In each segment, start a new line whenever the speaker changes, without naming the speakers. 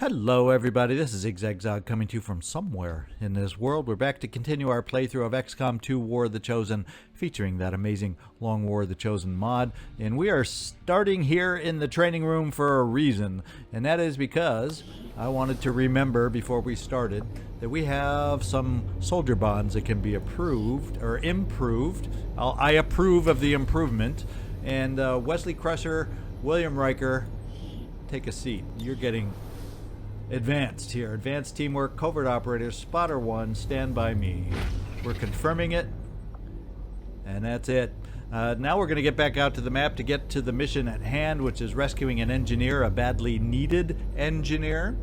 Hello everybody, this is ZigZagZog coming to you from somewhere in this world. We're back to continue our playthrough of XCom 2 War of the Chosen, featuring that amazing Long War of the Chosen mod. And we are starting here in the training room for a reason, and that is because I wanted to remember before we started that we have some soldier bonds that can be approved, or improved. I approve of the improvement. And Wesley Crusher, William Riker, take a seat. You're getting advanced here. Advanced teamwork, covert operators, spotter 1, stand by me. We're confirming it, and that's it. Now we're going to get back out to the map to get to the mission at hand, which is rescuing an engineer, a badly needed engineer.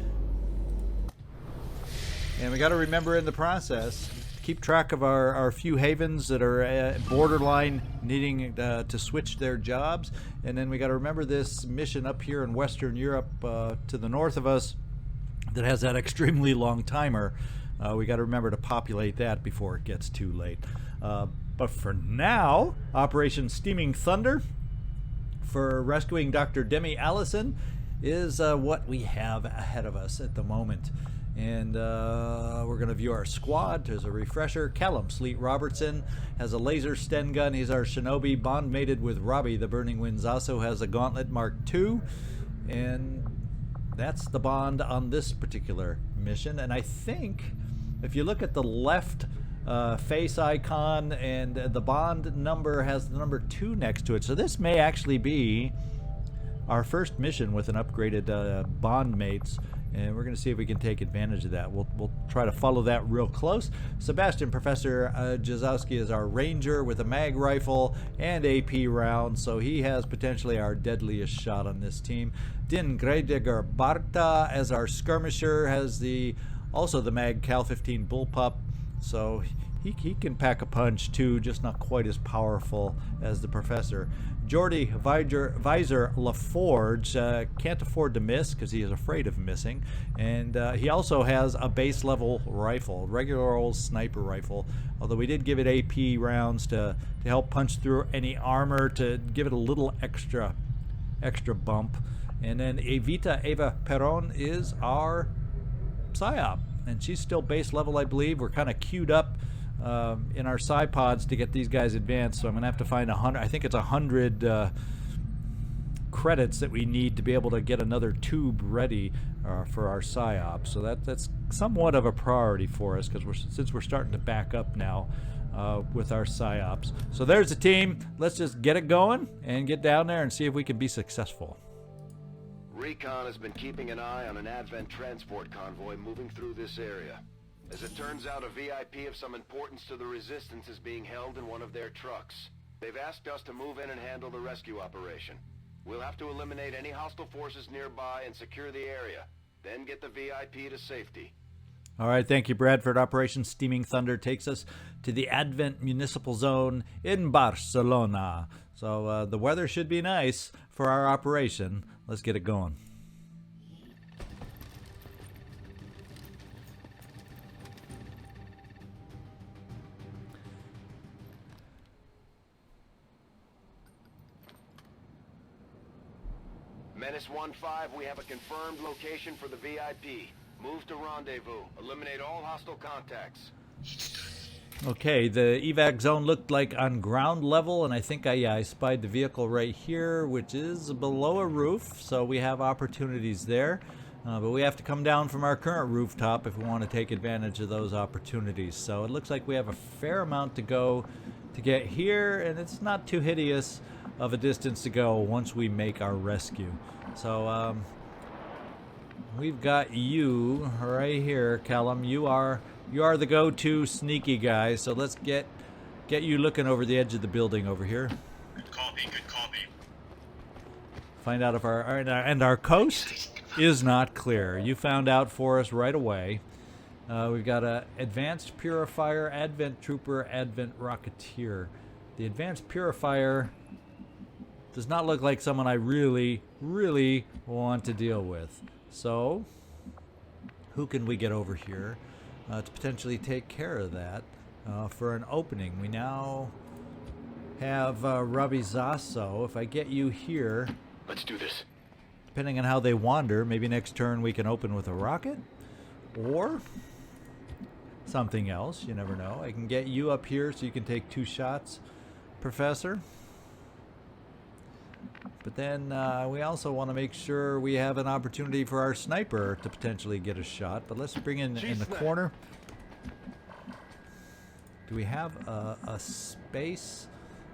And we got to remember in the process, keep track of our few havens that are borderline needing to switch their jobs. And then we got to remember this mission up here in Western Europe to the north of us that has that extremely long timer. We got to remember to populate that before it gets too late. But for now, Operation Steaming Thunder for rescuing Dr. Demi Allison is what we have ahead of us at the moment. And we're going to view our squad. There's a refresher. Callum, Sleet, Robertson has a laser Sten gun. He's our shinobi, bond mated with Robbie. The Burning Wind Zaso has a Gauntlet Mark II. And that's the bond on this particular mission. And I think if you look at the left face icon, and the bond number has the number 2 next to it. So this may actually be our first mission with an upgraded bond mates. And we're going to see if we can take advantage of that. We'll try to follow that real close. Sebastian, Professor Jezowski is our ranger with a mag rifle and AP round, so he has potentially our deadliest shot on this team. Gravedigger Barta as our skirmisher has also the mag Cal 15 bullpup, so he can pack a punch too, just not quite as powerful as the professor. Geordi, Visor, LaForge can't afford to miss because he is afraid of missing. And he also has a base level rifle, regular old sniper rifle, although we did give it AP rounds to help punch through any armor, to give it a little extra bump. And then Evita Peron is our PSYOP, and she's still base level, I believe. We're kind of queued up in our psi pods to get these guys advanced, so I'm gonna have to find 100. I think it's 100 credits that we need to be able to get another tube ready for our PSYOP. So that's somewhat of a priority for us, because since we're starting to back up now with our PSYOPs. So there's the team. Let's just get it going and get down there and see if we can be successful.
Recon has been keeping an eye on an Advent transport convoy moving through this area. As it turns out, a VIP of some importance to the Resistance is being held in one of their trucks. They've asked us to move in and handle the rescue operation. We'll have to eliminate any hostile forces nearby and secure the area, then get the VIP to safety.
All right, thank you, Bradford. Operation Steaming Thunder takes us to the Advent Municipal Zone in Barcelona. So the weather should be nice for our operation. Let's get it going.
Menace 1-5, we have a confirmed location for the VIP. Move to rendezvous. Eliminate all hostile contacts.
Okay, the evac zone looked like on ground level, and I think I spied the vehicle right here, which is below a roof, so we have opportunities there. But we have to come down from our current rooftop if we want to take advantage of those opportunities. So it looks like we have a fair amount to go to get here, and it's not too hideous of a distance to go once we make our rescue. So we've got you right here, Callum. You are the go-to sneaky guy. So let's get you looking over the edge of the building over here.
Good copy. Good copy.
Find out if our coast is not clear. You found out for us right away. We've got a Advanced Purifier, Advent Trooper, Advent Rocketeer. The Advanced Purifier does not look like someone I really want to deal with. So, who can we get over here to potentially take care of that for an opening? We now have Robbie Zaso. If I get you here,
Let's do this.
depending on how they wander, maybe next turn we can open with a rocket or something else. You never know. I can get you up here so you can take 2 shots, Professor. But then we also want to make sure we have an opportunity for our sniper to potentially get a shot. But let's bring in the corner. Do we have a space?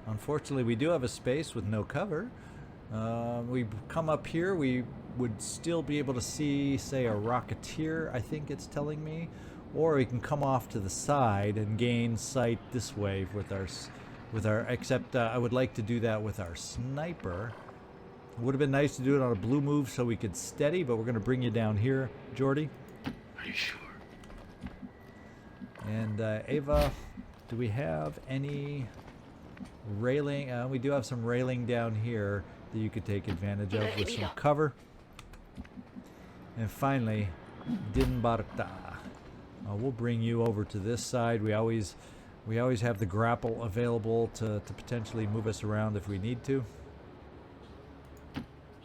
Unfortunately, we do have a space with no cover. We come up here, we would still be able to see, say, a Rocketeer, I think it's telling me. Or we can come off to the side and gain sight this way with our except I would like to do that with our sniper. It would have been nice to do it on a blue move so we could steady, but we're going to bring you down here, Geordi.
Are you sure?
And Ava, do we have any railing? We do have some railing down here that you could take advantage of with some cover. And finally, Barta. We'll bring you over to this side. We always have the grapple available to potentially move us around if we need to.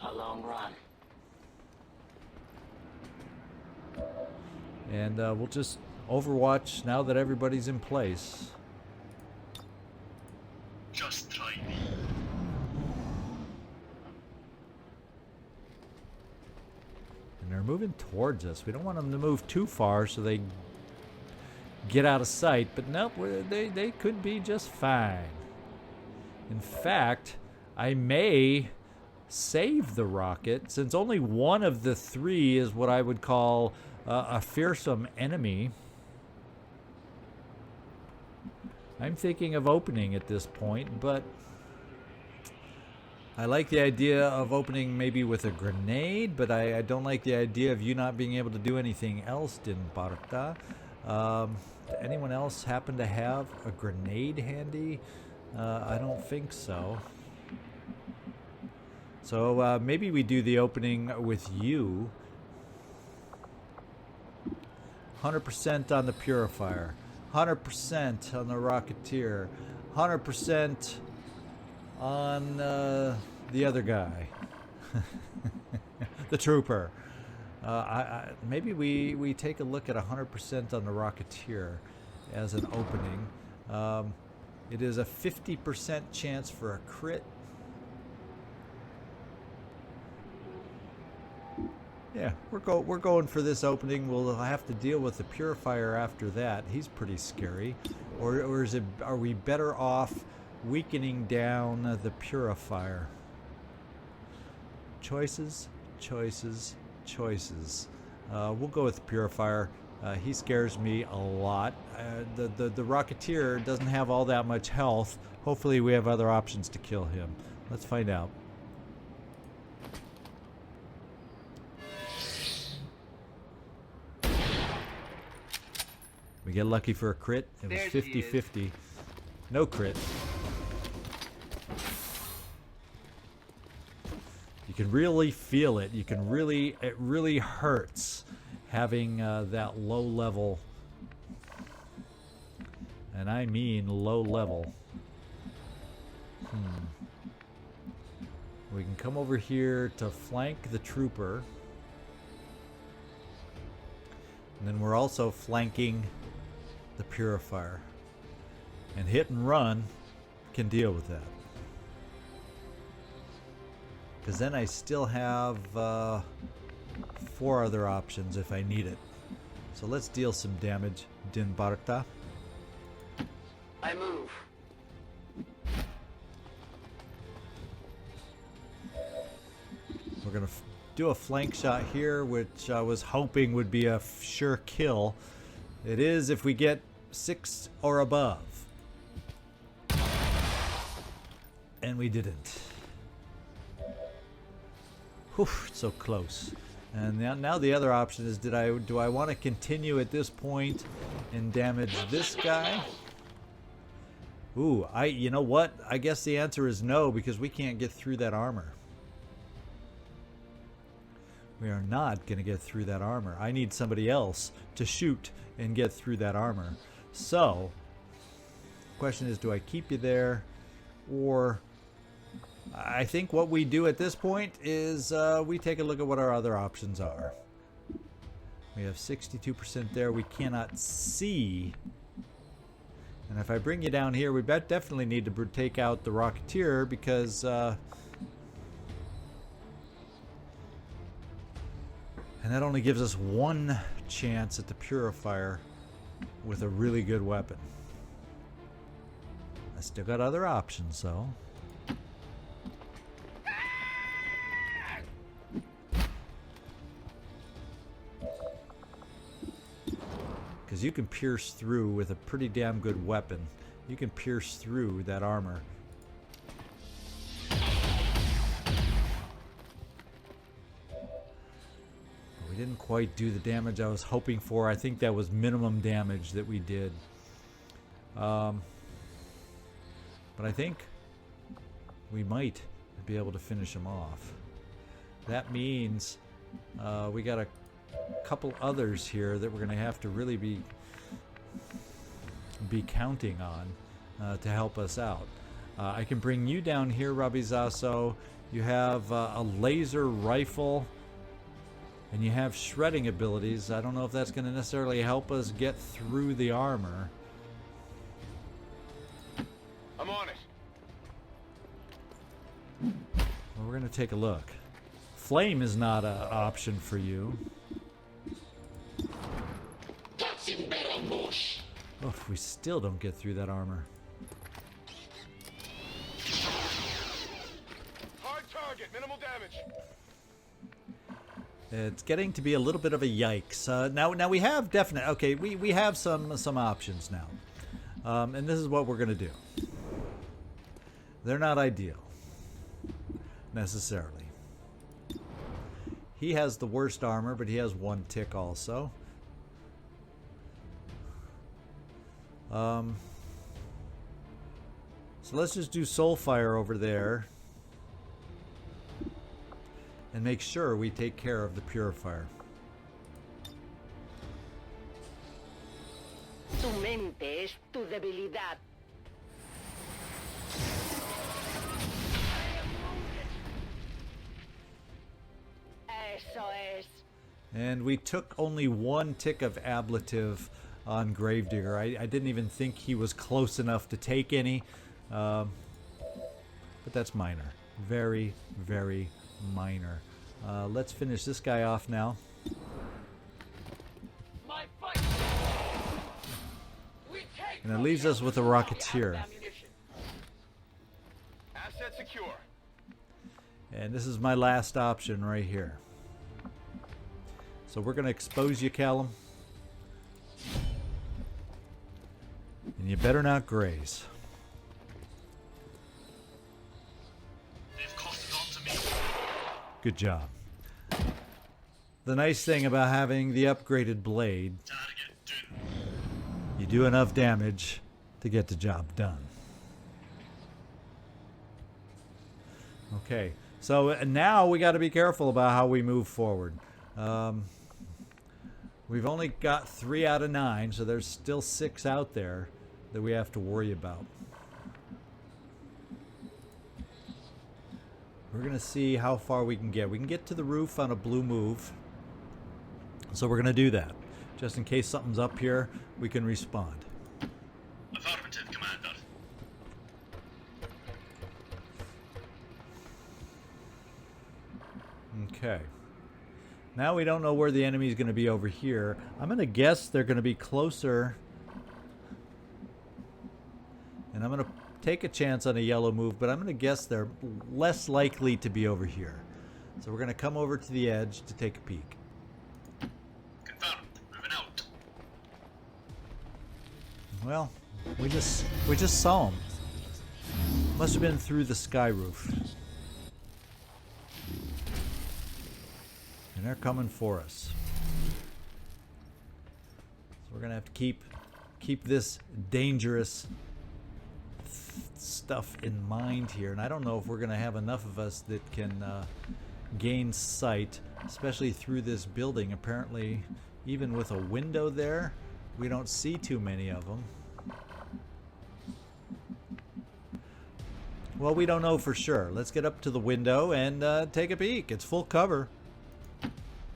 A long run.
And we'll just overwatch now that everybody's in place.
Just try me.
And they're moving towards us. We don't want them to move too far so they get out of sight, but nope, they could be just fine. In fact, I may save the rocket, since only one of the 3 is what I would call a fearsome enemy. I'm thinking of opening at this point, but I like the idea of opening maybe with a grenade, but I don't like the idea of you not being able to do anything else, Barta. Anyone else happen to have a grenade handy? I don't think so. So maybe we do the opening with you. 100% on the Purifier. 100% on the Rocketeer. 100% on the other guy. The Trooper. Maybe we take a look at 100% on the Rocketeer as an opening. It is a 50% chance for a crit. Yeah, we're going for this opening. We'll have to deal with the Purifier after that. He's pretty scary. Or are we better off weakening down the Purifier? Choices, choices, choices. We'll go with the Purifier. He scares me a lot. The Rocketeer doesn't have all that much health. Hopefully we have other options to kill him. Let's find out. We get lucky for a crit. It was 50-50. No crit. You can really feel it. It really hurts having that low level. And I mean low level. We can come over here to flank the Trooper. And then we're also flanking the Purifier. And hit and run can deal with that. Because then I still have 4 other options if I need it. So let's deal some damage, Barta.
I move.
We're going to do a flank shot here, which I was hoping would be a sure kill. It is if we get 6 or above. And we didn't. Whew, so close. And now the other option is, do I want to continue at this point and damage this guy? Ooh, you know what? I guess the answer is no, because we can't get through that armor. We are not going to get through that armor. I need somebody else to shoot and get through that armor. So, the question is, do I keep you there, or I think what we do at this point is we take a look at what our other options are. We have 62% there. We cannot see. And if I bring you down here, we definitely need to take out the Rocketeer because... and that only gives us one chance at the Purifier with a really good weapon. I still got other options, though. Because you can pierce through with a pretty damn good weapon. You can pierce through that armor. We didn't quite do the damage I was hoping for. I think that was minimum damage that we did. But I think we might be able to finish him off. That means we got a couple others here that we're going to have to really be counting on to help us out. I can bring you down here, Robbie Zaso. You have a laser rifle, and you have shredding abilities. I don't know if that's going to necessarily help us get through the armor.
I'm on it.
Well, we're going to take a look. Flame is not an option for you. Oh, we still don't get through that armor.
Hard target, minimal damage.
It's getting to be a little bit of a yikes. Now we have definite. Okay, we have some options now, and this is what we're gonna do. They're not ideal, necessarily. He has the worst armor, but he has one tick also. So let's just do Soulfire over there and make sure we take care of the Purifier.
Tu mente es tu debilidad. Eso es.
And we took only one tick of ablative on Gravedigger. I didn't even think he was close enough to take any. But that's minor. Very, very minor. Let's finish this guy off now. And it leaves us with a Rocketeer.
Asset secure.
And this is my last option right here. So we're going to expose you, Callum. And you better not graze.
They've costed on to me.
Good job. The nice thing about having the upgraded blade,
Target done.
you do enough damage to get the job done. Okay, so now we got to be careful about how we move forward. We've only got 3 out of 9, so there's still 6 out there that we have to worry about. We're going to see how far we can get. We can get to the roof on a blue move. So we're going to do that. Just in case something's up here, we can respond.
Affirmative, Commander.
Okay. Now we don't know where the enemy is going to be over here. I'm going to guess they're going to be closer. And I'm going to take a chance on a yellow move, but I'm going to guess they're less likely to be over here. So we're going to come over to the edge to take a peek.
Confirmed. Moving out.
Well, we just saw them. Must have been through the sky roof. And they're coming for us. So we're gonna have to keep this dangerous stuff in mind here. And I don't know if we're gonna have enough of us that can gain sight, especially through this building. Apparently, even with a window there, we don't see too many of them. Well, we don't know for sure. Let's get up to the window and take a peek. It's full cover.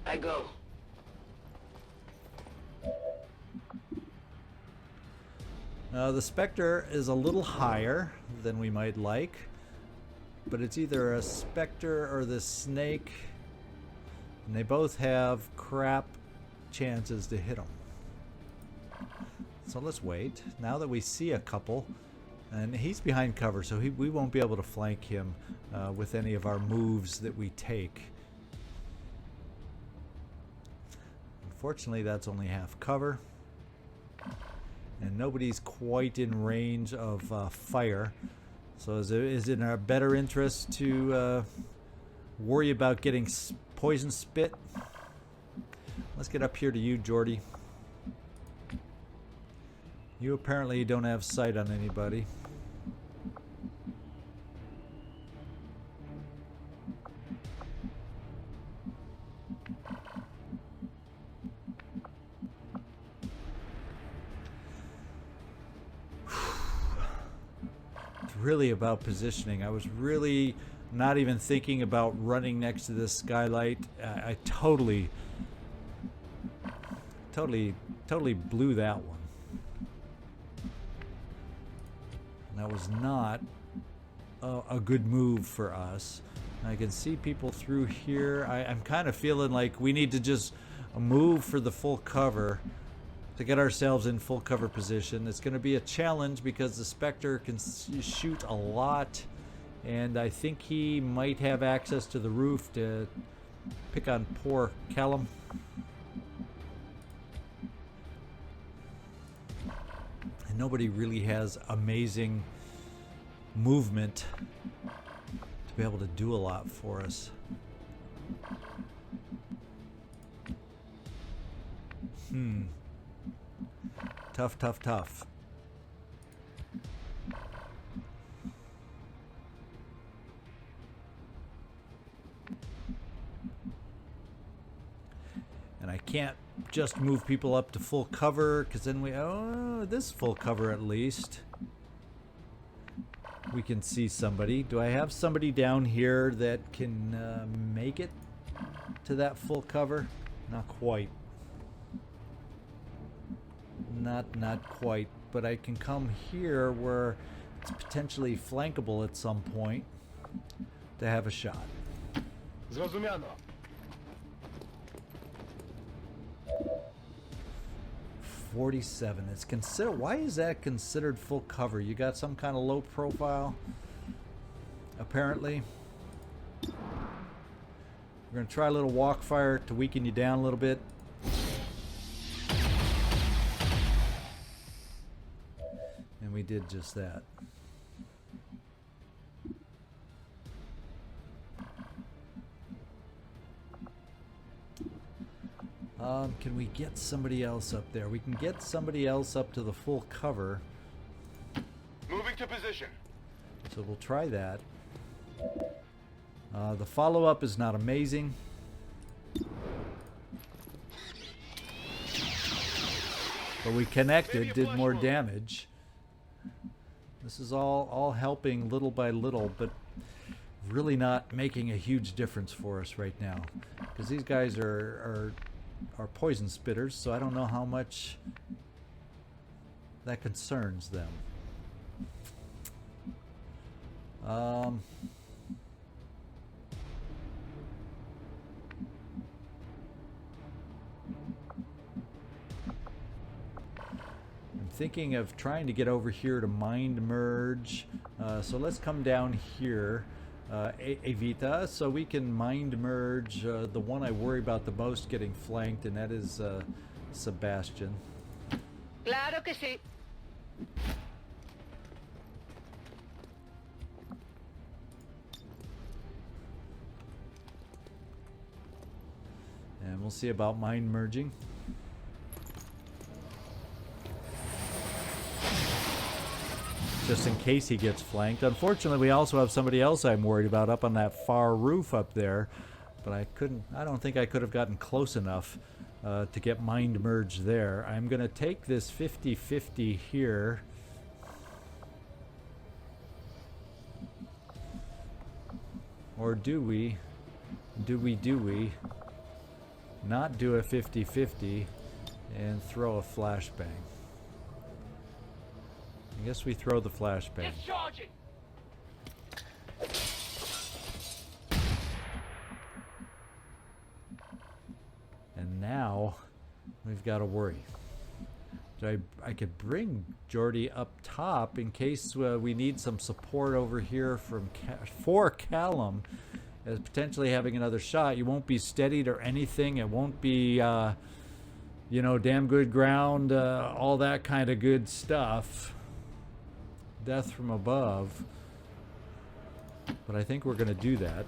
I go.
The Spectre is a little higher than we might like, but it's either a Spectre or the Snake, and they both have crap chances to hit them. So let's wait. Now that we see a couple, and he's behind cover, so we won't be able to flank him with any of our moves that we take. Unfortunately, that's only half cover. And nobody's quite in range of fire. So is it in our better interest to worry about getting poison spit? Let's get up here to you, Geordi. You apparently don't have sight on anybody. Really about positioning. I was really not even thinking about running next to this skylight. I totally blew that one. That was not a good move for us. I can see people through here. I'm kind of feeling like we need to just move for the full cover to get ourselves in full cover position. It's going to be a challenge because the Spectre can shoot a lot, and I think he might have access to the roof to pick on poor Callum. And nobody really has amazing movement to be able to do a lot for us. Tough, tough, tough. And I can't just move people up to full cover, because then this full cover at least. We can see somebody. Do I have somebody down here that can make it to that full cover? Not quite. Not quite, but I can come here where it's potentially flankable at some point to have a shot.
Zrozumiano.
47. It's considered. Why is that considered full cover? You got some kind of low profile, apparently. We're gonna try a little walk fire to weaken you down a little bit. And we did just that. Can we get somebody else up there? We can get somebody else up to the full cover.
Moving to position.
So we'll try that. The follow-up is not amazing. But we connected, did more damage. This is all helping little by little, but really not making a huge difference for us right now. Because these guys are poison spitters, so I don't know how much that concerns them. I'm thinking of trying to get over here to mind merge. So let's come down here, Evita, so we can mind merge the one I worry about the most getting flanked, and that is Sebastian.
Claro que sí.
And we'll see about mind merging. Just in case he gets flanked. Unfortunately, we also have somebody else I'm worried about up on that far roof up there. But I don't think I could have gotten close enough to get mind merge there. I'm going to take this 50-50 here. Or do we not do a 50-50 and throw a flashbang? I guess we throw the flashbang.
Discharging.
And now we've got to worry. I could bring Geordi up top in case we need some support over here for Callum, as potentially having another shot. You won't be steadied or anything. It won't be, damn good ground, all that kind of good stuff. Death from above. But I think we're going to do that.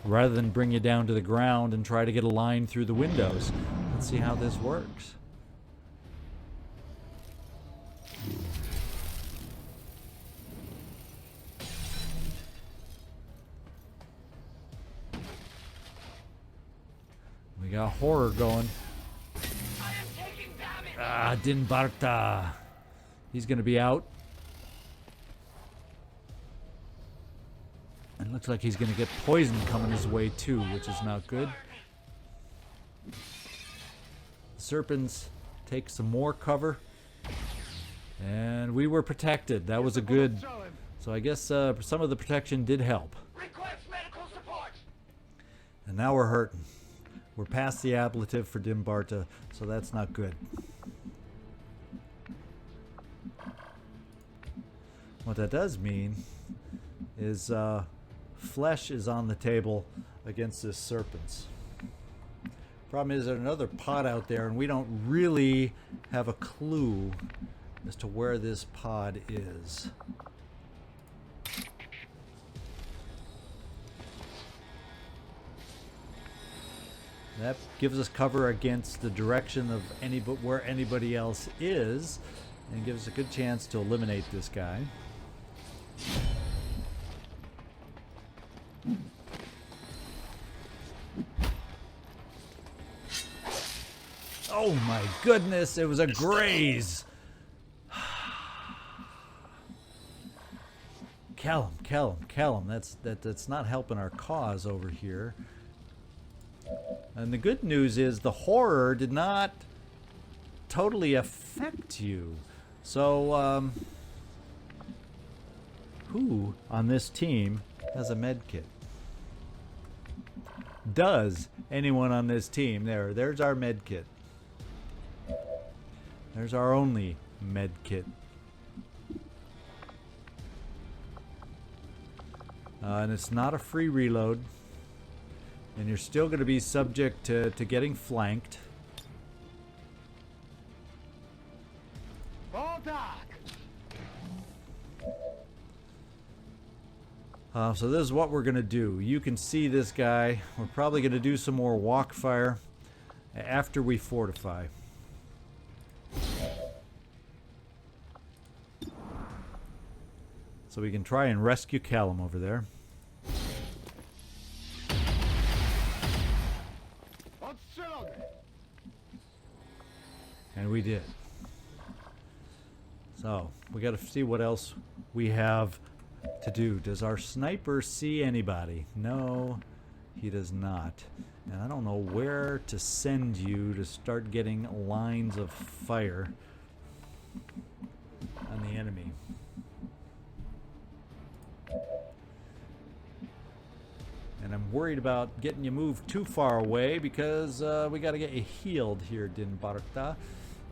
Rather than bring you down to the ground and try to get a line through the windows. Let's see how this works. We got horror going.
I am taking damage.
Din Barta. He's going to be out. And looks like he's going to get poison coming his way too, which is not good. Serpents take some more cover. And we were protected. That was a good... So I guess some of the protection did help.
Request medical support.
And now we're hurting. We're past the ablative for Din Barta, so that's not good. What that does mean is flesh is on the table against this serpents. Problem is there's another pod out there and we don't really have a clue as to where this pod is. That gives us cover against the direction of where anybody else is, and gives us a good chance to eliminate this guy. Oh my goodness, it was a graze! Callum, that's not helping our cause over here. And the good news is the horror did not totally affect you. So, who on this team has a med kit? Does anyone on this team? There's our med kit. There's our only med kit. And it's not a free reload. And you're still going to be subject to getting flanked. So this is what we're going to do. You can see this guy. We're probably going to do some more walk fire after we fortify. So we can try and rescue Callum over there. And we did. So, we got to see what else we have to do. Does our sniper see anybody? No, he does not. And I don't know where to send you to start getting lines of fire on the enemy. And I'm worried about getting you moved too far away because we got to get you healed here, Din Barta,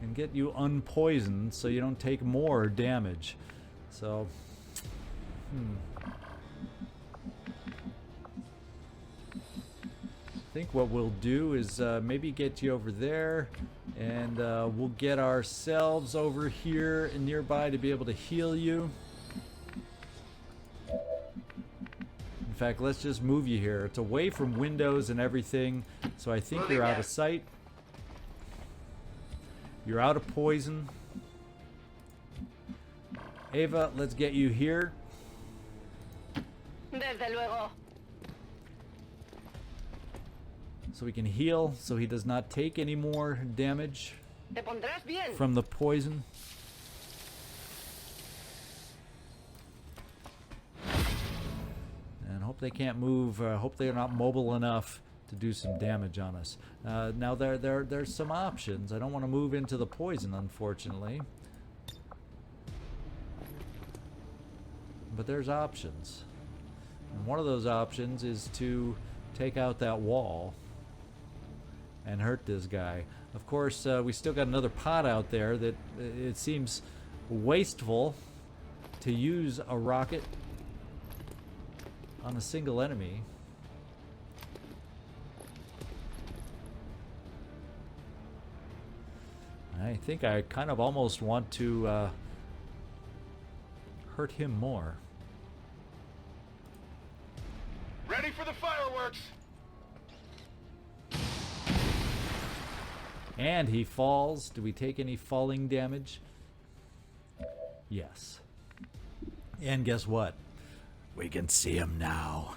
and get you unpoisoned so you don't take more damage. So, I think what we'll do is maybe get you over there, and we'll get ourselves over here and nearby to be able to heal you. In fact, let's just move you here. It's away from windows and everything, so I think you're out of sight. You're out of poison. Ava, let's get you here.
Desde luego.
So we can heal, so he does not take any more damage
Te pondrás bien.
from the poison. Hope they can't move. Hope they're not mobile enough to do some damage on us. Now there's some options. I don't want to move into the poison, unfortunately. But there's options. And one of those options is to take out that wall and hurt this guy. Of course, we still got another pod out there that it seems wasteful to use a rocket on a single enemy. I think I kind of almost want to hurt him more.
Ready for the fireworks!
And he falls. Do we take any falling damage? Yes. And guess what? We can see him now.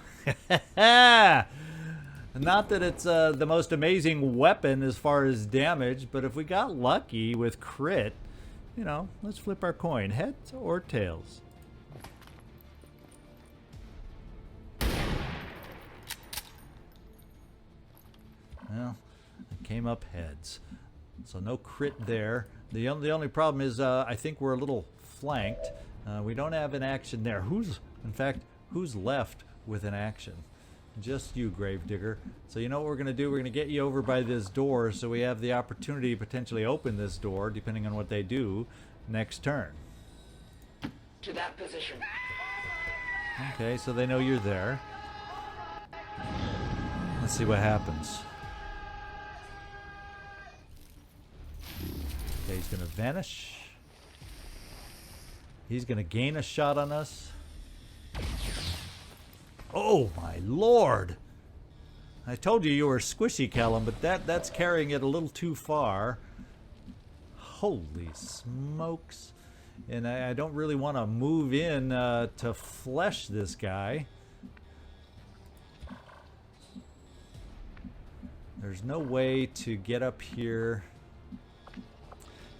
Not that it's the most amazing weapon as far as damage, but if we got lucky with crit, you know, let's flip our coin. Heads or tails? Well, it came up heads. So no crit there. The only problem is I think we're a little flanked. We don't have an action there. In fact, who's left with an action? Just you, Gravedigger. So you know what we're going to do? We're going to get you over by this door so we have the opportunity to potentially open this door, depending on what they do, next turn.
To that position.
Okay, so they know you're there. Let's see what happens. Okay, he's going to vanish. He's going to gain a shot on us. Oh my lord! I told you were squishy, Callum, but that's carrying it a little too far. Holy smokes. And I don't really want to move in to flesh this guy. There's no way to get up here.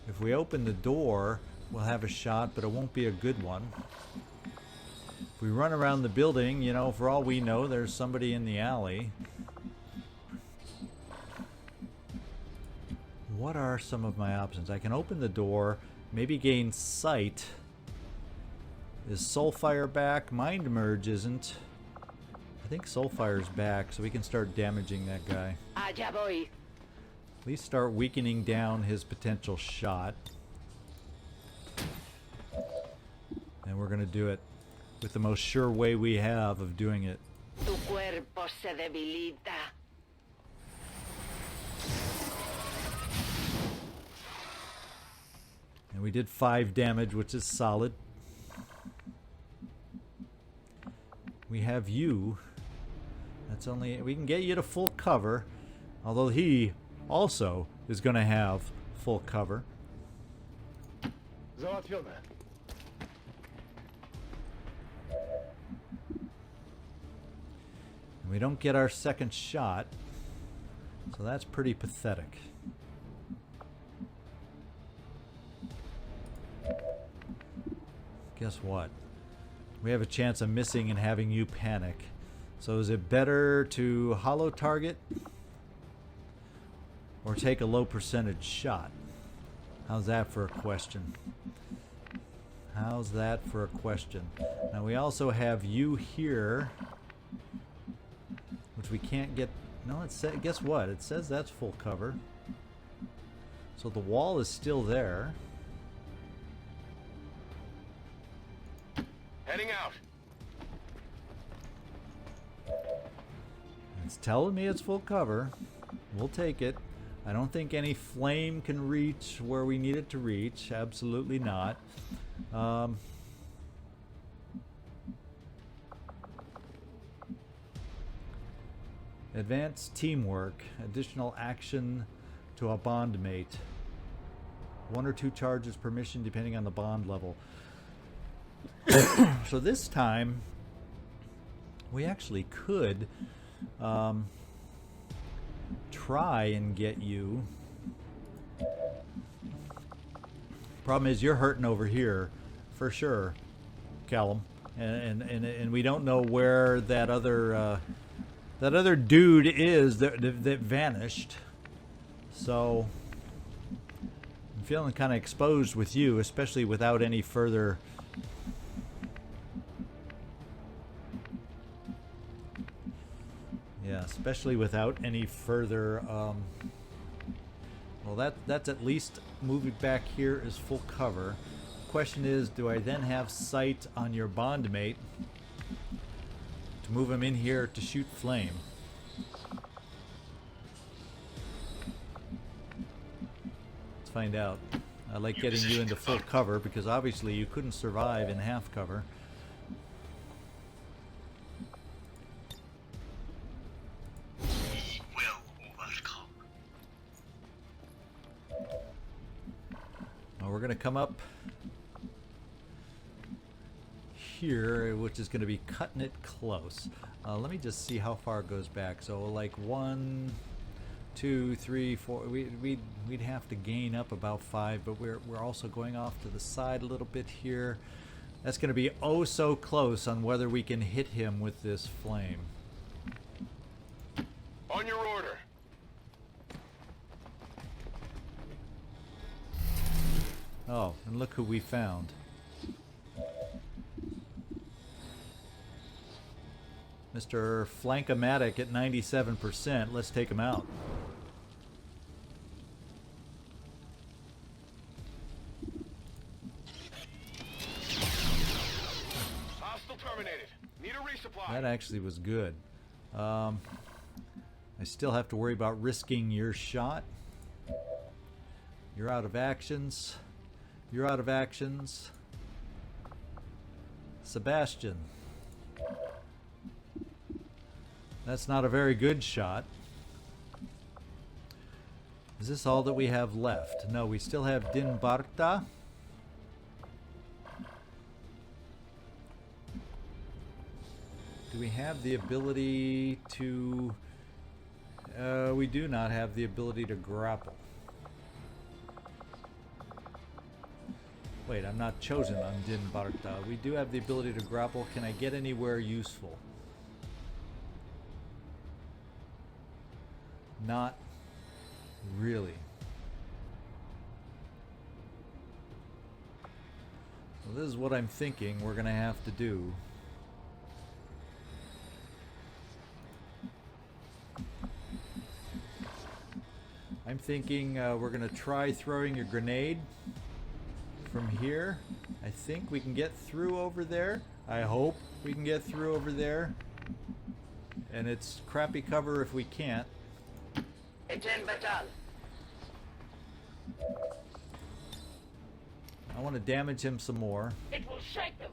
If we open the door, we'll have a shot, but it won't be a good one. If we run around the building, you know, for all we know, there's somebody in the alley. What are some of my options? I can open the door, maybe gain sight. Is Soulfire back? Mind Merge isn't. I think Soulfire's back, so we can start damaging that guy.
Allá voy.
At least start weakening down his potential shot. And we're going to do it with the most sure way we have of doing it.
Tu cuerpo se debilita.
And we did 5 damage, which is solid. We have you. That's only... We can get you to full cover. Although he also is going to have full cover.
Załatwione.
And we don't get our second shot. So that's pretty pathetic. Guess what? We have a chance of missing and having you panic. So is it better to hollow target or take a low percentage shot? How's that for a question? How's that for a question? Now we also have you here, which we can't get. No, it says. Guess what? It says that's full cover. So the wall is still there.
Heading out.
It's telling me it's full cover. We'll take it. I don't think any flame can reach where we need it to reach. Absolutely not. Advanced teamwork. Additional action to a bond mate. 1 or 2 charges per mission depending on the bond level. So this time we actually could try and get you. Problem is you're hurting over here for sure, Callum. and we don't know where that other dude is that vanished. So I'm feeling kind of exposed with you, especially without any further. Yeah, especially without any further. Well, that's at least moving back here is full cover. Question is, do I then have sight on your bondmate to move him in here to shoot flame? Let's find out. I like getting you into full cover because obviously you couldn't survive in half cover.
We will overcome.
Well, we're going to come up here, which is going to be cutting it close. Let me just see how far it goes back. So like 1, 2, 3, 4. We'd have to gain up about 5, but we're also going off to the side a little bit here. That's going to be oh so close on whether we can hit him with this flame.
On your order.
Oh, and look who we found. Mr. Flankomatic at 97%. Let's take him out.
Hostile terminated. Need a resupply.
That actually was good. I still have to worry about risking your shot. You're out of actions. You're out of actions. Sebastian. That's not a very good shot. Is this all that we have left? No, we still have Din Barta. Do we have the ability to... we do not have the ability to grapple. Wait, I'm not chosen on Din Barta. We do have the ability to grapple. Can I get anywhere useful? Not really. So this is what I'm thinking we're gonna have to do. I'm thinking we're gonna try throwing a grenade from here. I think we can get through over there. I hope we can get through over there. And it's crappy cover if we can't.
Etienne Batal.
I want to damage him some more.
It will shake them.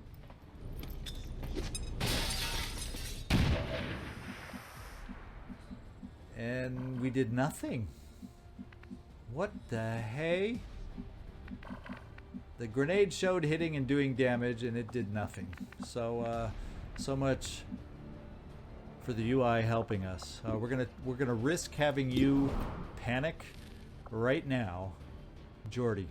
And we did nothing. What the hey? The grenade showed hitting and doing damage, and it did nothing. So, so much for the UI helping us. We're gonna risk having you panic right now, Geordi.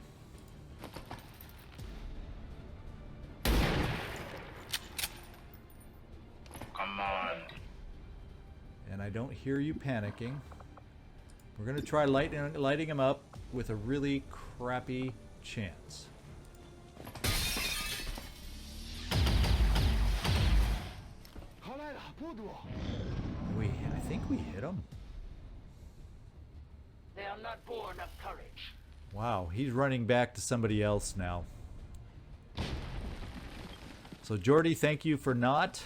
Come on.
And I don't hear you panicking. We're gonna try lighting him up with a really crappy chance. I think we hit him.
They are not born of courage.
Wow, he's running back to somebody else now. So Geordi, thank you for not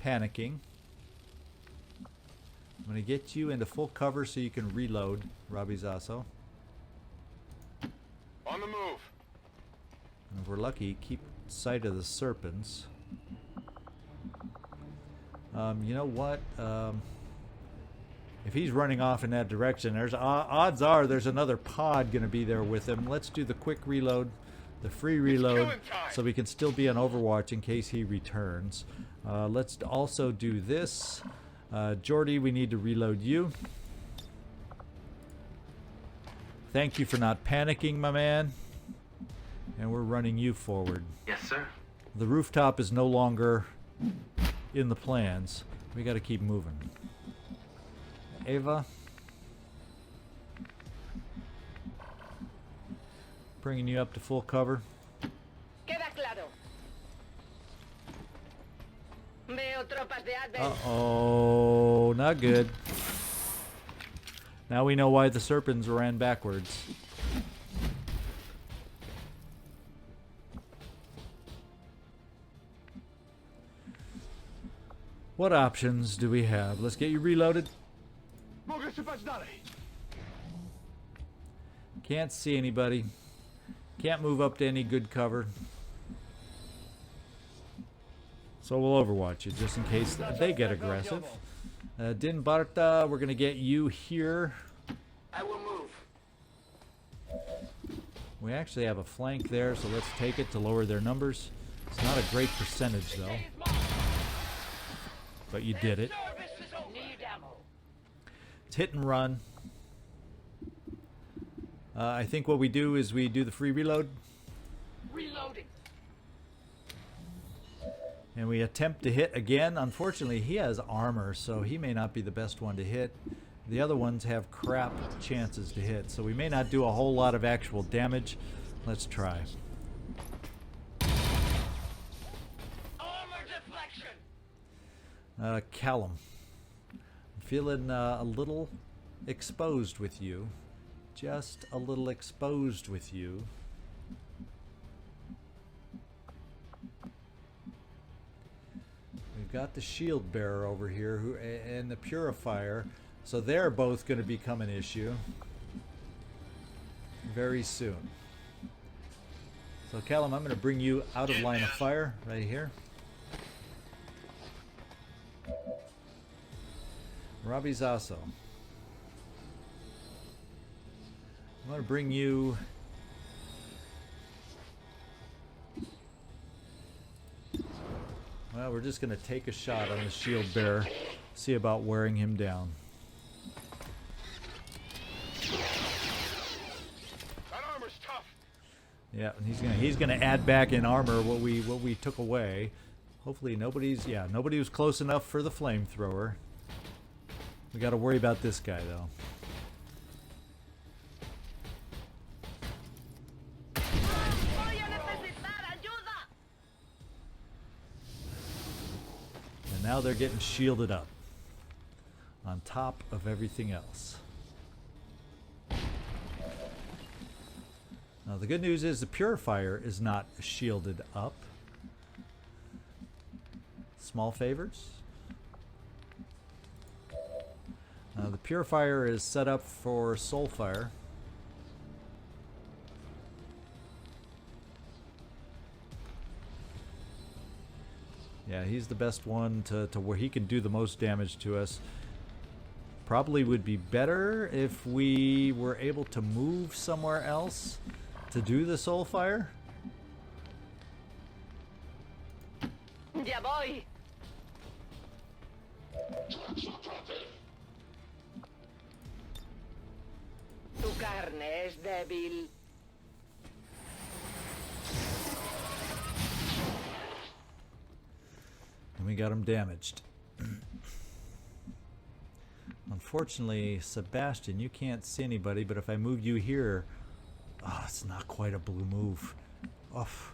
panicking. I'm going to get you into full cover so you can reload, Robbie Zaso.
On the move.
And if we're lucky, keep sight of the serpents. You know what? If he's running off in that direction, there's odds are there's another pod going to be there with him. Let's do the quick reload, the free reload, so we can still be on Overwatch in case he returns. Let's also do this. Geordi, we need to reload you. Thank you for not panicking, my man. And we're running you forward.
Yes, sir.
The rooftop is no longer in the plans. We got to keep moving. Ava. Bringing you up to full cover.
Queda claro. Veo tropas de Advent.
Uh-oh, not good. Now we know why the Serpents ran backwards. What options do we have? Let's get you reloaded. Can't see anybody. Can't move up to any good cover. So we'll overwatch you just in case they get aggressive. Din Barta, we're going to get you here.
I will move.
We actually have a flank there, so let's take it to lower their numbers. It's not a great percentage, though. But you did it.
Need ammo.
It's hit and run. I think what we do is we do the free reload.
Reloading.
And we attempt to hit again. Unfortunately, he has armor, so he may not be the best one to hit. The other ones have crap chances to hit, so we may not do a whole lot of actual damage. Let's try.
Armor deflection.
Callum. I'm feeling a little exposed with you. Just a little exposed with you. We've got the shield bearer over here and the purifier, so they're both going to become an issue very soon. So Callum, I'm going to bring you out of line of fire right here. Robbie Zaso. I'm going to bring you well, we're just going to take a shot on the shield bearer, see about wearing him down.
That armor's tough.
Yeah, and he's going to add back in armor what we took away. Hopefully nobody was close enough for the flamethrower. We got to worry about this guy though.
Voy a necesitar ayuda.
And now they're getting shielded up on top of everything else. Now the good news is the purifier is not shielded up. Small favors. The purifier is set up for Soulfire. Yeah, he's the best one to where he can do the most damage to us. Probably would be better if we were able to move somewhere else to do the Soulfire.
Ya voy. Tu carne es débil.
And we got him damaged. Unfortunately, Sebastian, you can't see anybody, but if I move you here, oh, it's not quite a blue move. Oof.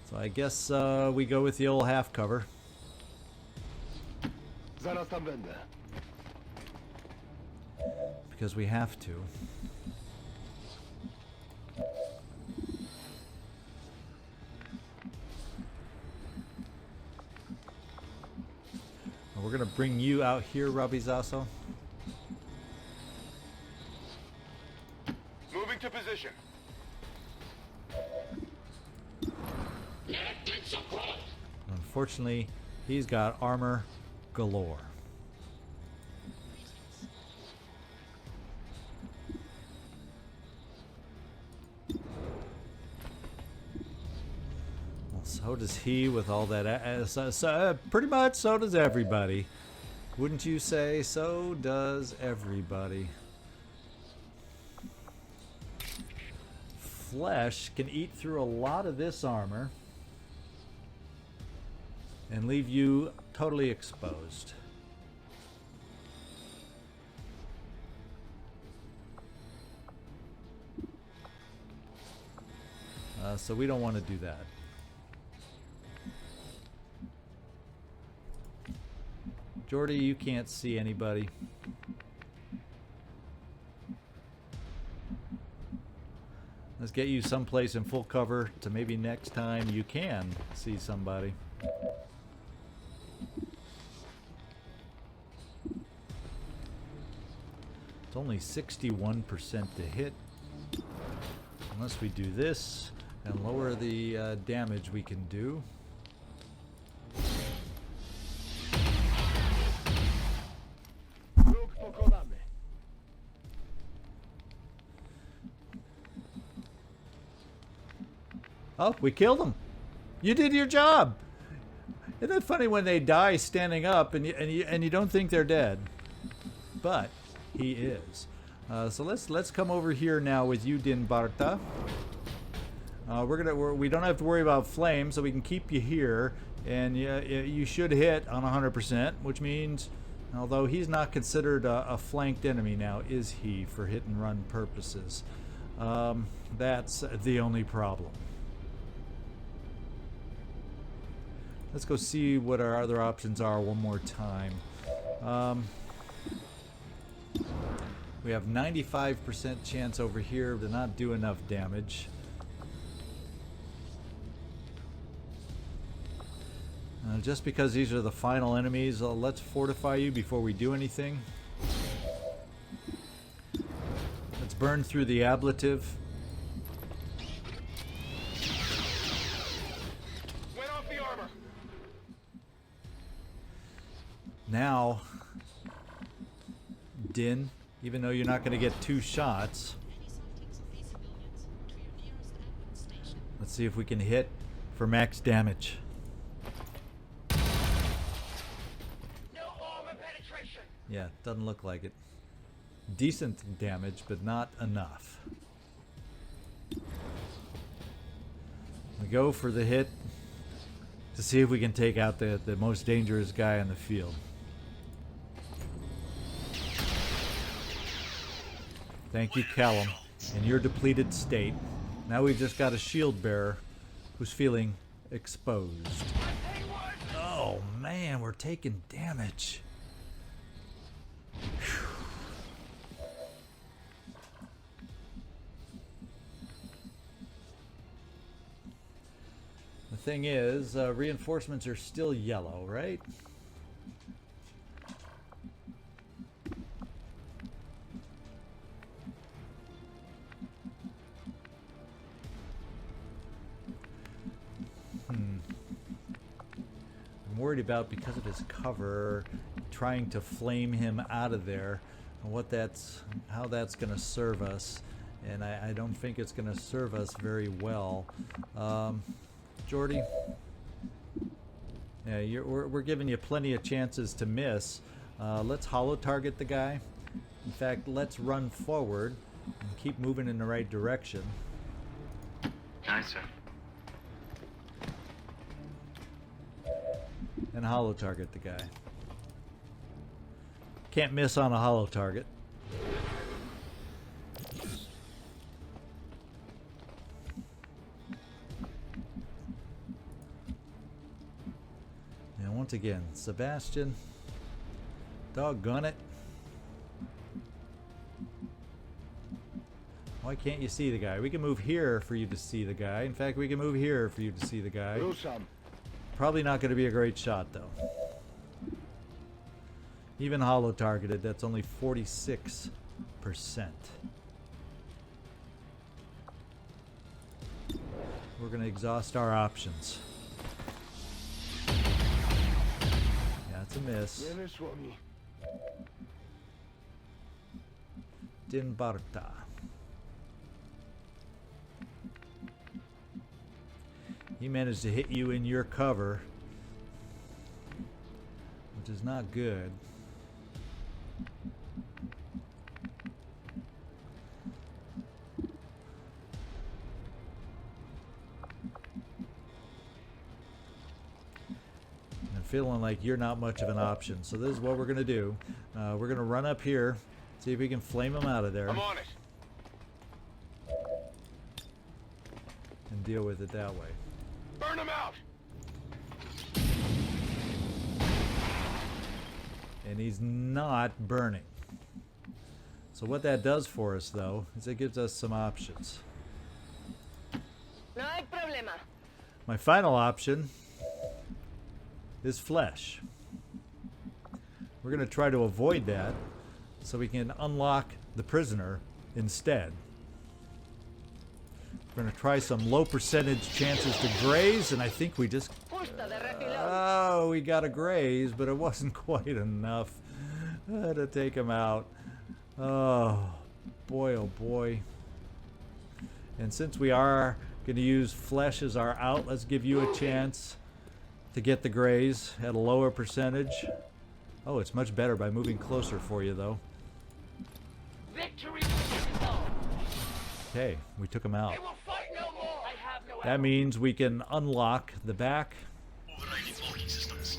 So I guess we go with the old half cover. Because we have to. And we're going to bring you out here, Robbie Zaso.
Moving to position.
Unfortunately, he's got armor galore. Well, so does he with all that. Pretty much so does everybody. Wouldn't you say? So does everybody. flesh can eat through a lot of this armor and leave you totally exposed. So we don't want to do that. Geordi, you can't see anybody. Let's get you someplace in full cover to maybe next time you can see somebody. It's only 61% to hit. Unless we do this and lower the damage we can do. Oh, we killed him. You did your job. Isn't it funny when they die standing up and you don't think they're dead? But he is. So let's come over here now with you, Din Barta. We don't have to worry about flame, so we can keep you here, and you should hit on 100%, which means, although he's not considered a flanked enemy now, is he, for hit and run purposes? That's the only problem. Let's go see what our other options are one more time. We have 95% chance over here to not do enough damage. Just because these are the final enemies, let's fortify you before we do anything. Let's burn through the ablative.
Went off the armor.
Now, Din, even though you're not going to get 2 shots, let's see if we can hit for max damage. Yeah, doesn't look like it. Decent damage, but not enough. We go for the hit to see if we can take out the most dangerous guy on the field. Thank you, Callum. In your depleted state, now we've just got a shield bearer who's feeling exposed. Oh man, we're taking damage. The thing is, reinforcements are still yellow, right? I'm worried about, because of his cover, trying to flame him out of there, and how that's going to serve us, and I don't think it's going to serve us very well. Geordi, yeah, we're giving you plenty of chances to miss. Let's hollow target the guy. In fact, let's run forward and keep moving in the right direction.
Nice, sir.
And hollow target the guy. Can't miss on a hollow target. And once again, Sebastian, doggone it. Why can't you see the guy? We can move here for you to see the guy. In fact, we can move here for you to see the guy. Probably not going to be a great shot, though. Even hollow targeted, that's only 46%. We're going to exhaust our options. Yeah, it's a miss. Din Barta. He managed to hit you in your cover, which is not good. feeling like you're not much of an option. So this is what we're gonna do. We're gonna run up here, see if we can flame them out of there,
I'm on it.
and deal with it that way.
Burn them out.
And he's not burning. So what that does for us, though, is it gives us some options.
No hay problema.
My final option is flesh. We're going to try to avoid that so we can unlock the prisoner instead. We're going to try some low percentage chances to graze, and I think we just...
Justo de refilón.
Oh, we got a graze, but it wasn't quite enough to take him out. Oh boy. And since we are going to use flesh as our out, let's give you a chance to get the graze at a lower percentage. Oh, it's much better by moving closer for you, though.
Victory.
Okay, we took him out.
They will fight no more. I have no
That means we can unlock the back.
Overriding blocking systems.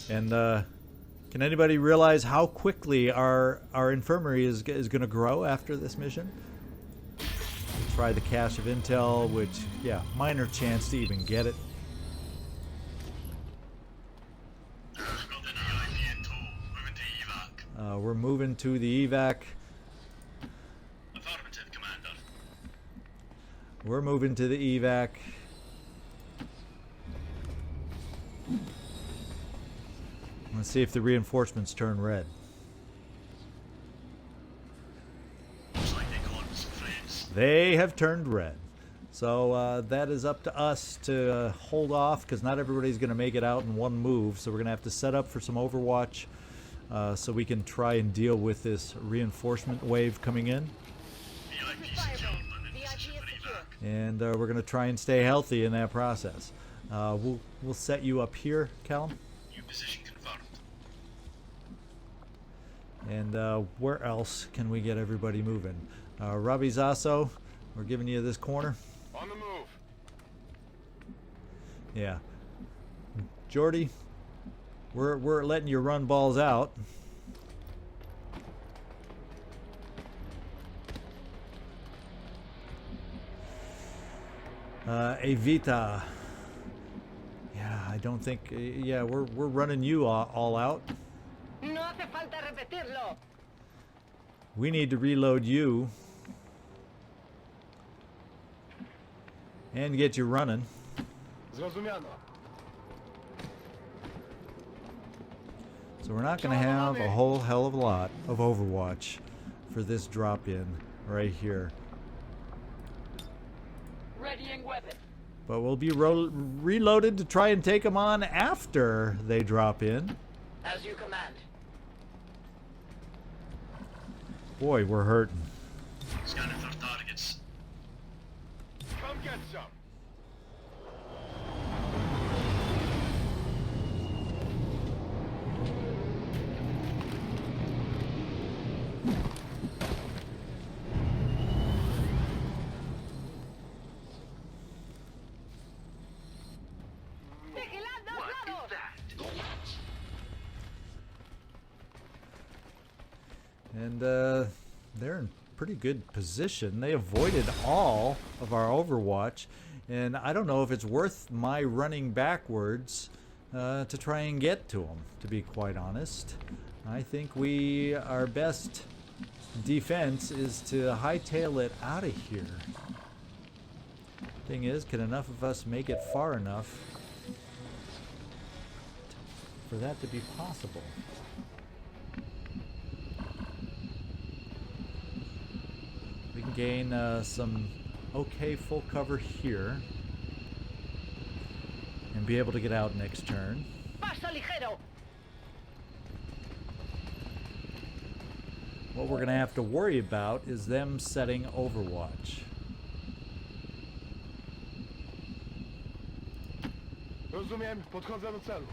And can anybody realize how quickly our infirmary is going to grow after this mission? Try the cache of intel, which, yeah, minor chance to even get it.
Got the EIP in tow. Moving to evac.
We're moving to the evac.
Affirmative, Commander.
We're moving to the evac. Let's see if the reinforcements turn red.
Looks like they caught some friends.
They have turned red. So that is up to us to hold off, because not everybody's going to make it out in one move. So we're going to have to set up for some overwatch so we can try and deal with this reinforcement wave coming in.
VIP secured. London position for evac.
And we're going to try and stay healthy in that process. We'll set you up here, Callum.
New position confirmed.
And where else can we get everybody moving? Robbie, Zaso, we're giving you this corner.
On the move.
Yeah. Geordi, we're letting you run balls out. Evita. Yeah, I don't think. Yeah, we're running you all out.
No hace falta repetirlo.
We need to reload you and get you running.
Zrozumiano.
So we're not going to have a whole hell of a lot of Overwatch for this drop-in right here.
Readying weapon.
But we'll be reloaded to try and take them on after they drop in.
As you command.
Boy, we're hurting.
Scanning for targets. Come get some.
Vigilando lados.
And they're in pretty good position. They avoided all of our Overwatch. And I don't know if it's worth my running backwards to try and get to them, to be quite honest. I think our best defense is to hightail it out of here. Thing is, can enough of us make it far enough for that to be possible? We can gain some okay full cover here and be able to get out next turn.
Paso ligero.
What we're going to have to worry about is them setting Overwatch.
Rozumiem, podchodzę do celu.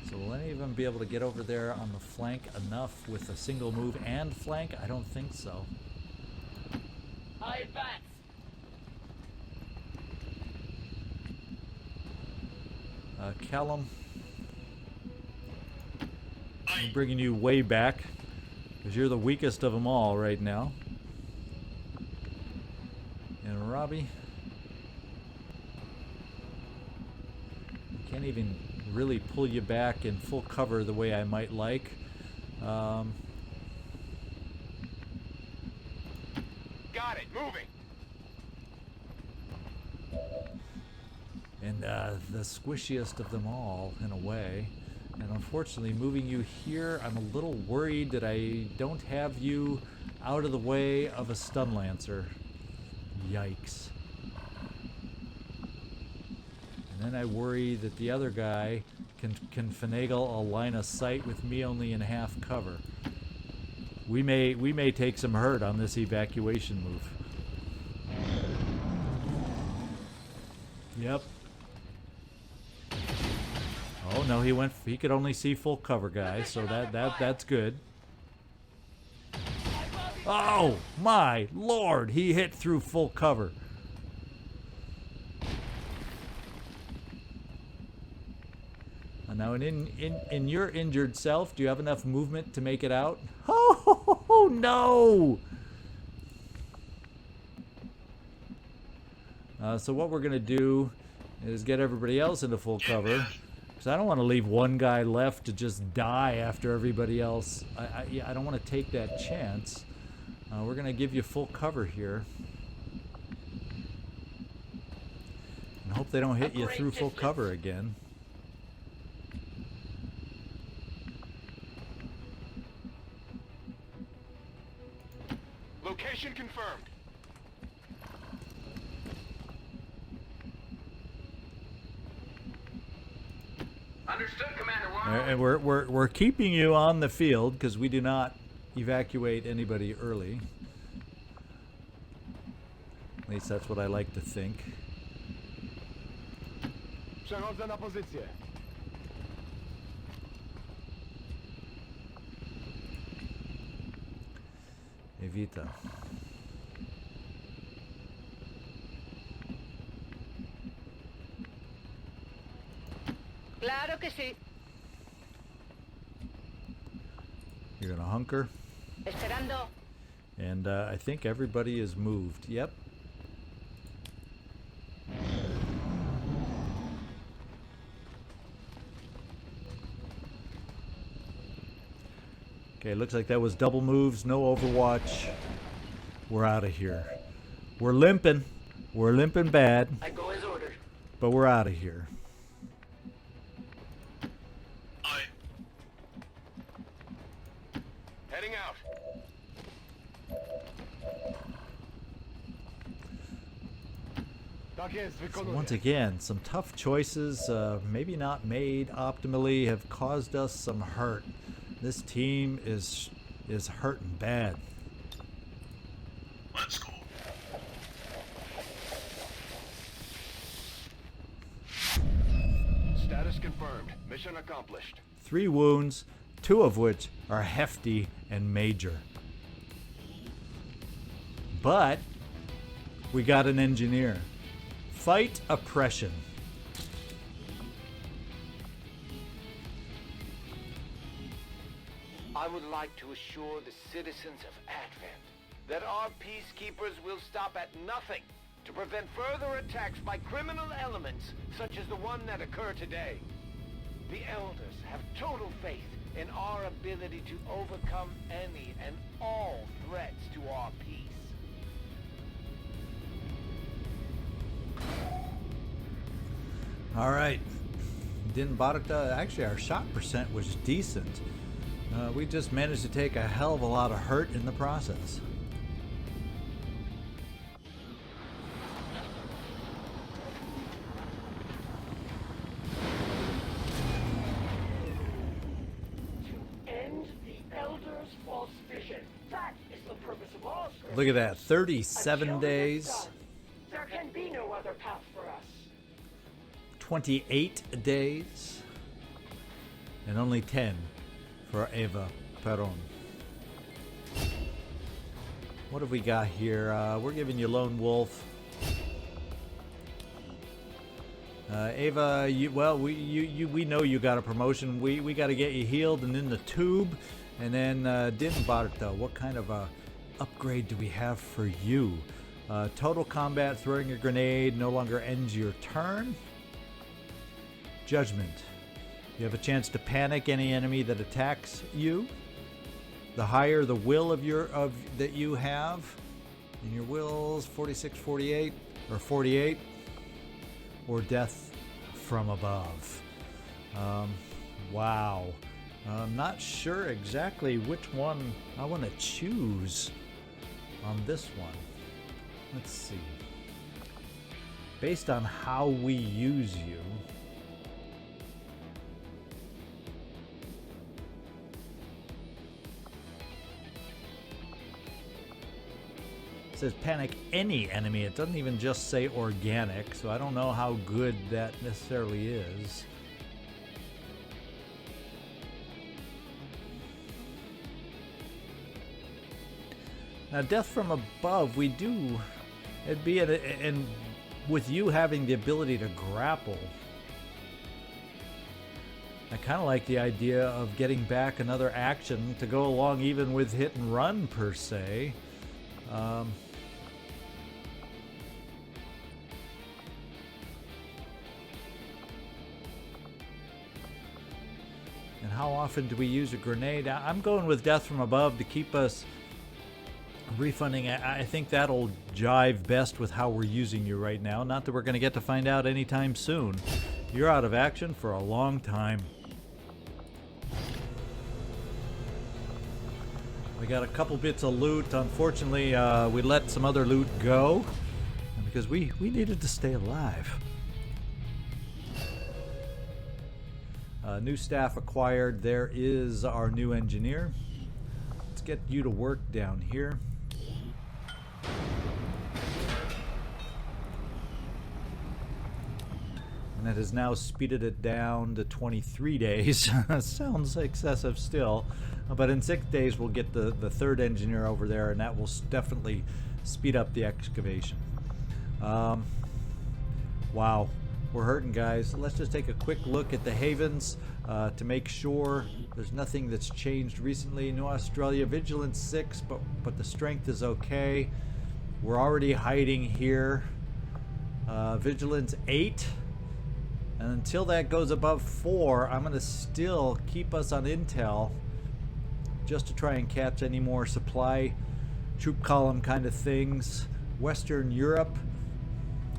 So will any of them be able to get over there on the flank enough with a single move and flank? I don't think so.
I advance.
Callum, I'm bringing you way back because you're the weakest of them all right now. And Robbie, I can't even really pull you back in full cover the way I might like.
Got it, moving.
And the squishiest of them all, in a way. And unfortunately, moving you here, I'm a little worried that I don't have you out of the way of a stun lancer. Yikes. And then I worry that the other guy can finagle a line of sight with me only in half cover. We may take some hurt on this evacuation move. Yep. Oh no, he could only see full cover, guys, so that's good. Oh my lord, he hit through full cover. And now in your injured self, do you have enough movement to make it out? Oh no! So what we're gonna do is get everybody else into full cover. Because I don't want to leave one guy left to just die after everybody else. I don't want to take that chance. We're going to give you full cover here. And hope they don't hit you through full cover again.
Location confirmed.
Understood, Commander.
And we're keeping you on the field because we do not evacuate anybody early. At least that's what I like to think.
Przechodzę na pozycję.
Evita.
Claro que sí.
You're gonna hunker.
Esperando.
And I think everybody is moved. Yep. Okay, looks like that was double moves, no overwatch. We're out of here. We're limping. We're limping bad,
I go as ordered.
but we're out of here.
Heading out.
So once again, some tough choices, maybe not made optimally, have caused us some hurt. This team is hurting bad.
Let's go.
Status confirmed. Mission accomplished.
3 wounds, 2 of which are hefty and major. But we got an engineer. Fight oppression.
I would like to assure the citizens of Advent that our peacekeepers will stop at nothing to prevent further attacks by criminal elements such as the one that occurred today. The Elders have total faith in our ability to overcome any and all threats to our peace.
All right. Didn't Barta, actually our shot percent was decent. We just managed to take a hell of a lot of hurt in the process.
End the Elder's false vision. That is the purpose of all scripture.
Look at that, 37
Until
days,
this is done, there can be no other path for us.
28 days. and only 10 for Eva Peron. What have we got here? We're giving you Lone Wolf. Ava, we know you got a promotion. We got to get you healed and in the tube. And then Barta, what kind of a upgrade do we have for you? Total combat, throwing a grenade no longer ends your turn. Judgment. You have a chance to panic any enemy that attacks you. The higher the will of that you have, and your will's 46, 48, or 48, or death from above. Wow. I'm not sure exactly which one I want to choose on this one. Let's see. Based on how we use you, it says panic any enemy. It doesn't even just say organic, so I don't know how good that necessarily is. Now, death from above, we do. It'd be and with you having the ability to grapple, I kind of like the idea of getting back another action to go along even with hit and run per se. And how often do we use a grenade? I'm going with death from above to keep us refunding. I think that'll jive best with how we're using you right now. Not that we're going to get to find out anytime soon. You're out of action for a long time. We got a couple bits of loot. Unfortunately, we let some other loot go because we needed to stay alive. New staff acquired. There is our new engineer. Let's get you to work down here. And it has now speeded it down to 23 days. Sounds excessive still. But in 6 days, we'll get the third engineer over there, and that will definitely speed up the excavation. Wow. We're hurting, guys. Let's just take a quick look at the havens to make sure there's nothing that's changed recently. New Australia, Vigilance 6, but the strength is okay. We're already hiding here. Vigilance 8. And until that goes above 4, I'm going to still keep us on intel just to try and catch any more supply troop column kind of things. Western Europe,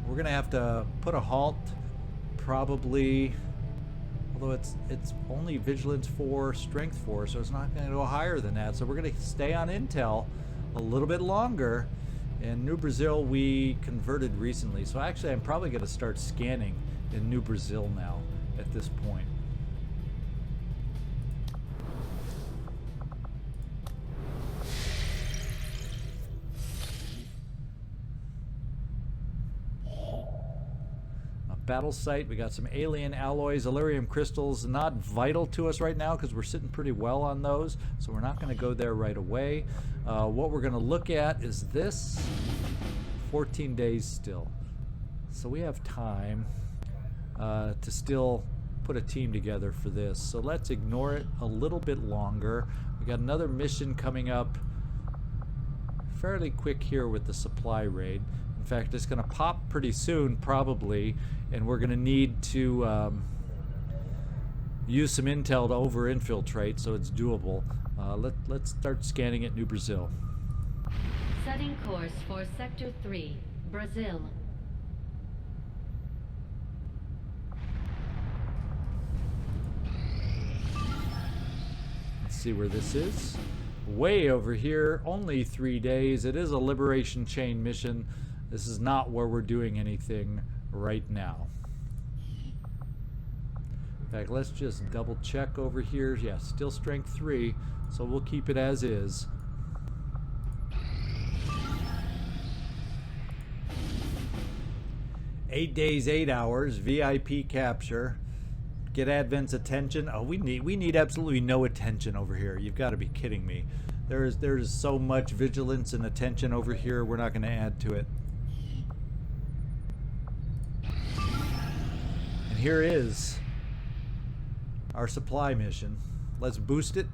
we're going to have to put a halt probably, although it's only Vigilance 4, Strength 4, so it's not going to go higher than that. So we're going to stay on intel a little bit longer. And New Brazil we converted recently, so actually I'm probably going to start scanning in New Brazil now at this point. Battle site, we got some alien alloys, Illyrium crystals, not vital to us right now because we're sitting pretty well on those, so we're not going to go there right away. What we're going to look at is this. 14 days still, so we have time to still put a team together for this, so let's ignore it a little bit longer. We got another mission coming up fairly quick here with the supply raid. In fact, it's going to pop pretty soon probably, and we're going to need to use some intel to over-infiltrate, so it's doable. Let's start scanning at New Brazil.
Setting course for Sector 3, Brazil.
Let's see where this is. Way over here, only 3 days. It is a liberation chain mission. This is not where we're doing anything right now. In fact, let's just double check over here. Yeah, still strength 3, so we'll keep it as is. $8 days, 8 hours, VIP capture. Get Advent's attention. Oh, we need absolutely no attention over here. You've got to be kidding me. There's so much vigilance and attention over here. We're not going to add to it. And here is our supply mission. Let's boost it.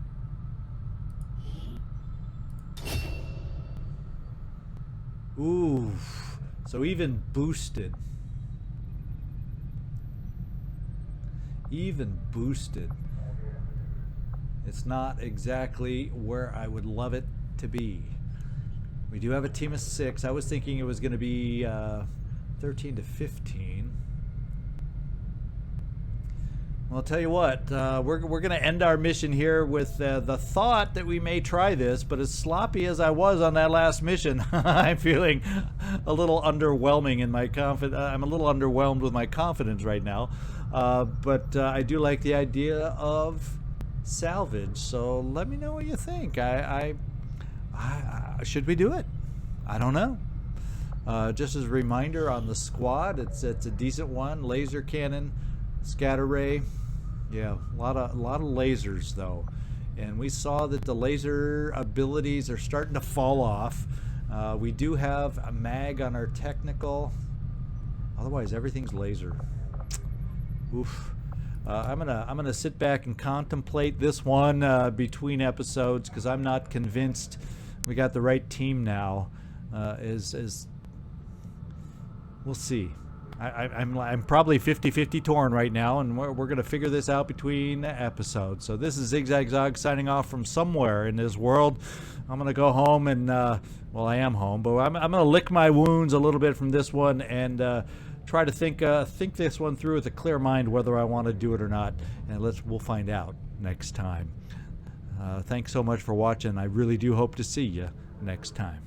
Ooh, so even boosted. Even boosted. It's not exactly where I would love it to be. We do have a team of 6. I was thinking it was going to be 13 to 15. Well, I'll tell you what, we're going to end our mission here with the thought that we may try this, but as sloppy as I was on that last mission, I'm feeling a little underwhelming in my I'm a little underwhelmed with my confidence right now. But I do like the idea of salvage, so let me know what you think. I should we do it? I don't know. Just as a reminder on the squad, it's a decent one. Laser cannon, scatter ray, yeah, a lot of lasers though, and we saw that the laser abilities are starting to fall off. We do have a mag on our technical. Otherwise, everything's laser. Oof. I'm gonna sit back and contemplate this one between episodes because I'm not convinced we got the right team now. As we'll see. I'm probably 50-50 torn right now, and we're gonna figure this out between episodes. So this is ZigZagZog signing off from somewhere in this world. I'm gonna go home and well, I am home, but I'm gonna lick my wounds a little bit from this one and try to think this one through with a clear mind whether I want to do it or not, and we'll find out next time. Thanks so much for watching. I really do hope to see you next time.